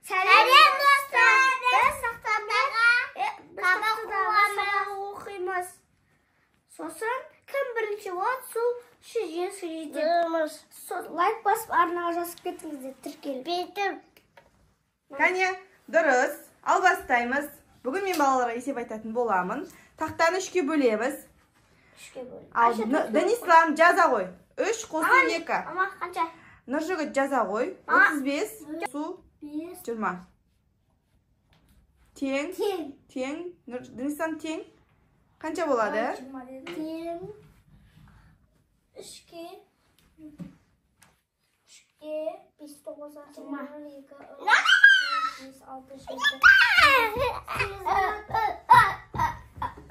Сәлем достар! Біз сақтамаға оқимыз. Сосын, кім бірінші болады, сол жүз лайк басып арнаға жазып кетіңіздер, тіркеліп. Кәне, дұрыс. Ал бастаймыз. Бүгін мен балаларға есеп айтатын боламын. Тақтаны 3-ке бөлеміз. Ал Данислам жаза ғой. 3 қосу 2. Ама қанша? Нұржігіт жаза ғой. 35 қосу 20. Тең. Данислам тең. Қанша болады? Тең. 3-ке 5, 9, 10,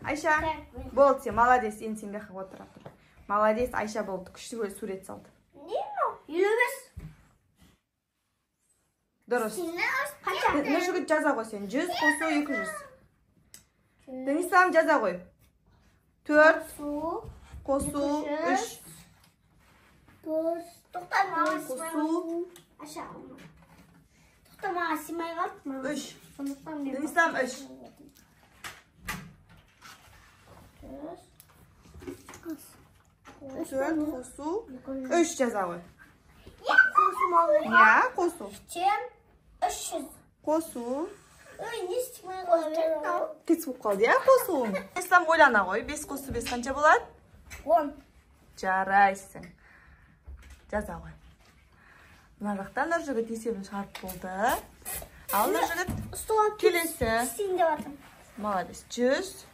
Айша, болды сен, молодец, енді сен бияққа отыра тұр. Молодец, Айша болды, күшті сурет салды. Не мынау? 55. Дұрыс. Нұржігіт жаза ғой сен, 100 қосу 200. Данислам жаза ғой. 4 қосу 3. Қосу Тоқтамаға симай қалды ма? 3. Данислам 3. 4 қосу 3 жаза ғой. Я, қосу. Тең 300. Қосу. Ой, не істемей қалды? Кес болып қалды, я, қосу. Данислам ойлана ғой. 5 қосу 5 қанша болады? 10. Жарайсың. Жаза ғой. Мына жақтан Нұржігіт есебін шығарып болды. Ал Нұржігіт келесі. Молодец. 100.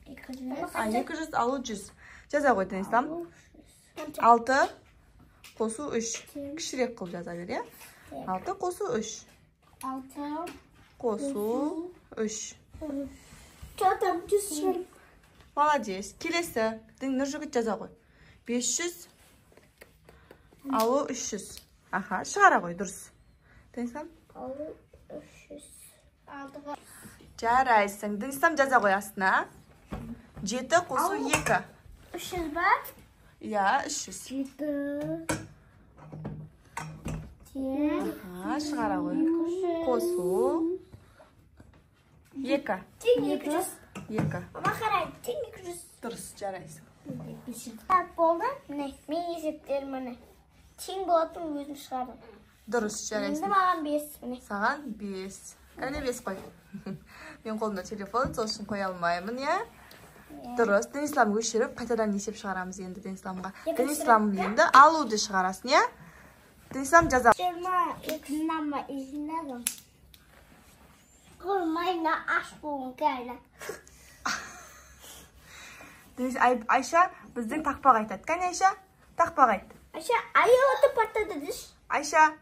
200 алу 100. Жаза ғой Данислам. 6 қосу 3. Кішірек қыл жаза бер, я? 6 қосу 3. 6 қосу 3. Жатам 100. Молодец. Келесі. Нұржігіт жаза ғой. 500 алу 300. Аха, шығара ғой, дұрыс. Данислам? Алу 300. Жарайсың. Данислам жаза ғой астына. 7 қосу 2. 300 ба? Я, 300. 7. Аха, шығара ғой. Қосу 2. Тең 200. 2. Ама қарай, тең 200. Дұрыс, жарайсың. Болды. Міне, мен есептерім міне. Тең болатын өзім шығардым. Дұрыс, жарайсың. Енді маған 5 міне. Саған 5. Кәне 5 қой. Мен қолымда телефон, сол үшін қоя алмаймын, я? Дұрыс. Данислам өшіріп, қайтадан есеп шығарамыз енді Данисламға. Данислам енді алуды шығарасын, я? Данислам жаза. 22-нан ба izledim. Құрмайна аш болуын кәйлі. Айша біздің тақпақ айтады. Кәне Айша? Тақпақ айт. Айша, айы отыр партада деш. Айша?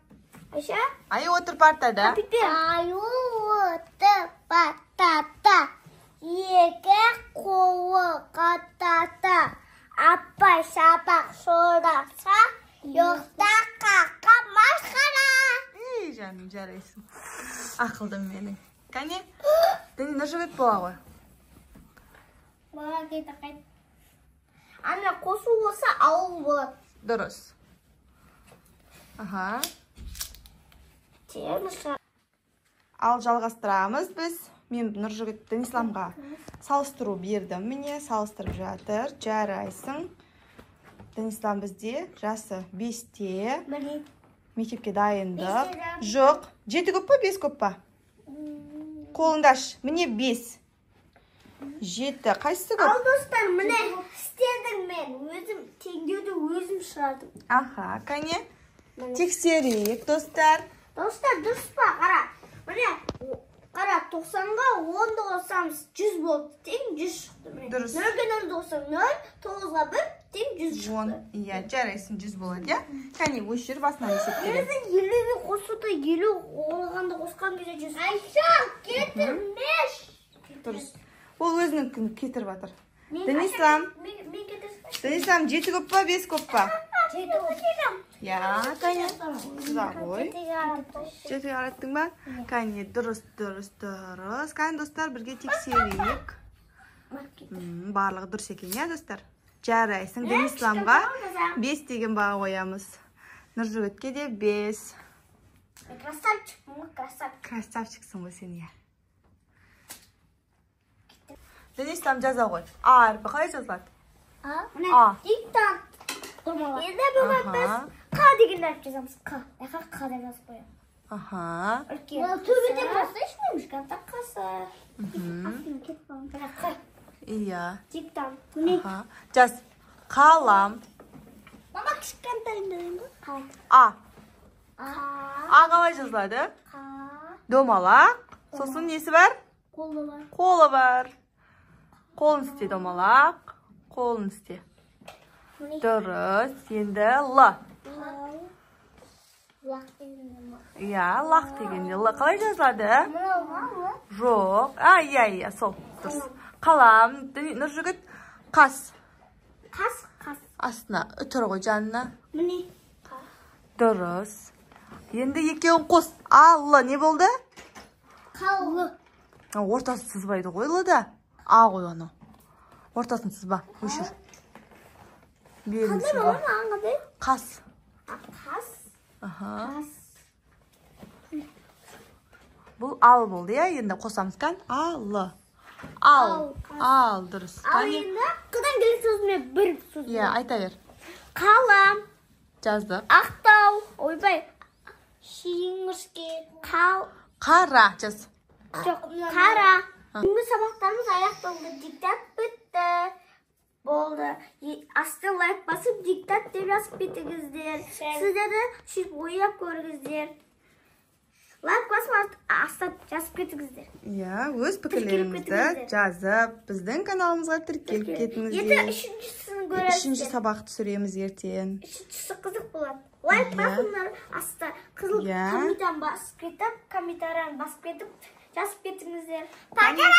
Айша? Айы отыр партада. Айы отыр партада. Екі қолы қатата. Апай сабақ сораса. Жоқта қаққа масқара. Жаным, жарайсың. Ақылдым менің. Кәне? Нұржігіт бола ғой. Бала кейті қайт. Ана қосу болса ауыл болады. Дұрыс. Аха. Ал жалғастырамыз біз. Мен Нұржігіт Данисламға салыстыру бердім. Міне салыстырып жатыр. Жарайсың. Данислам бізде жасы 5-те. Мектепке дайындық. Жоқ. 7 көп па, 5 көп па? Қолыңдаш. Міне 5. 7. Қайсысы көп? Ал достар, міне істедім мен. Өзім теңдеуді өзім шығардым. Аха, кәне. Тексерейік, достар. Достар, дұрыс па? Қара. Міне, қара 90-ға 10-ды қосамыз 100 болды. Тең 100 шықты. Дұрыс. 0-ге 0 қосам 0, 9-ға 1, тең 100 шықты. Иә, жарайсың 100 болады, я? Кәне, өшір басынан есептері. Өзің 50-ге қосуды 50 олғанды қосқан кезде 100. Айша, кетірмеш. Дұрыс. Ол өзінің кетіріп жатыр. Данислам. Данислам, 7 көп па, 5 көп па? 7 көп. Я, кәне. Тұза ғой. 7 қараттың ба? Кәне, дұрыс. Кәне, достар, бірге тексерейік. Барлығы дұрыс екен, я, достар? Жарайсың. Данисламға 5 деген баға қоямыз. Нұржігітке де 5. Красавчикпын, красавчик. Красавчиксың ғой сен, иә. Денислам жаза ғой. А әрпі қалай жазылады? Міне, диктант. Енді бүгін біз Q деген әріп жазамыз. Q. Яқа Q деп жазып қоямыз. Аха. Төбеде просто ешмейміз, қасы. Иә. Диктант. Аха. Жаз. Қалам. Мама кішкентайын ғой. А. А қалай жазылады? Домалақ. Сосын несі бар? Қолы бар. Қолы бар. Қолын істе, домалақ. Қолын істе. Дұрыс. Енді Л. Лақ дегенде ма? Иә, лақ дегенде Л. Қалай жазылады? Мынау ма? Жоқ. Иә, сол. Дұрыс. Қалам. Нұржігіт. Қас. Қас. Астына үтір ғой жанына. Міне. Дұрыс. Енді екеуін қос. Л не болды? Қаулы. Ортасы сызбайды ғой Лда. А ғой оны. Ортасын сызба. Өшір. Белін сызба. Қас. Қас. Аха. Бұл ал болды, иә? Енді қосамыз қан. Ал, дұрыс. Ал енді қыдан келесі сөзіне бір сөз. Иә, айта бер. Қалам. Жаздық. Ақтау. Ойбай. Шиңіршке. Қара, жаз. Жоқ, қара. Бүгінгі сабақтарымыз аяқталды. Диктант бітті. Болды. Асты лайк басып, диктант деп жазып кетіңіздер. Сіздерді сөйтіп ойлап көріңіздер. Лайк басып, асты жазып кетіңіздер. Иә, өз пікірлеріңізді жазып, біздің каналымызға тіркеліп кетіңіздер. Ертең үшіншісін көресіздер. Үшінші сабақты түсіреміз ертең. Үшіншісі қызық болады. Лайк басыңдар, асты қызыл комментарияны басып кетіп, жазып кетіңіздер. Пока!